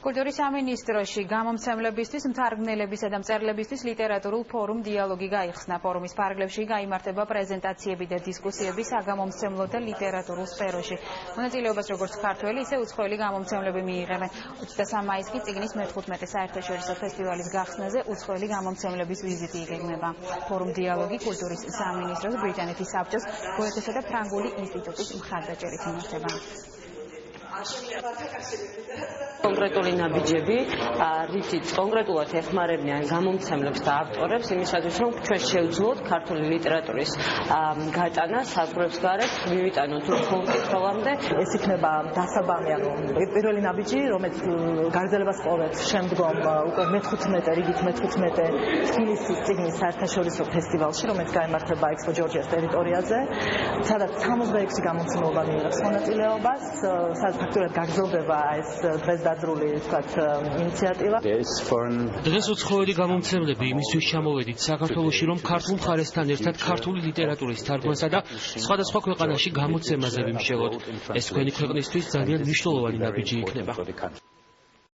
კულტურის სამინისტროში გამომცემლებისთვის, მთარგმნელებისა და მწერლებისთვის ლიტერატურულ ფორუმ დიალოგი გაიხსნა. ფორუმის ფარგლებში გაიმართება პრეზენტაციები და დისკუსიები საგამომცემლო და ლიტერატურულ სფეროში. მონაწილეობას როგორც ქართველი, ისე უცხოელი გამომცემლები მიიღებენ. 23 მაისს კი წიგნის მე-15 საერთაშორისო ფესტივალის გახსნაზე უცხოელი გამომცემლების ვიზიტი იგეგმება. ფორუმ დიალოგი კულტურის სამინისტროს, ბრიტანეთის საბჭოს, გოეთესა და ფრანგული ინსტიტუტის მხარდაჭერით იმართება. კონკრეტული ნაბიჯები, რითიც კონკრეტულად ეხმარებიან გამომცემლებს და ავტორებს იმისათვის, რომ ჩვენ შევძლოთ ქართული ლიტერატურის გატანა საზღვრებს გარეთ, მივიტანოთ უცხოურ მკითხველამდე. ეს იქნება დასაბამი, ანუ პირველი ნაბიჯი, რომელიც გაგრძელებას პოვებს შემდგომ უკვე მე-15, რიგით მე-15 თბილისის წიგნის საერთაშორისო ფესტივალში, რომელიც გაიმართება ექსპო ჯორჯიას ტერიტორიაზე, სადაც 66 გამომცემლობა მიიღებს მონაწილეობას, სადაც ფაქტობრივად გაგრძელდება ეს დღეს დაძრული, ვთქვათ, ინიციატივა. დღეს უცხოელი გამომცემლები იმისთვის ჩამოვედით საქართველოში, რომ ქართულ მხარესთან ერთად ქართული ლიტერატურის თარგმნასა და სხვადასხვა ქვეყანაში გამოცემაზე ვიმსჯელოთ. ეს თქვენი ქვეყნისთვის ძალიან მნიშვნელოვანი ნაბიჯი იქნება.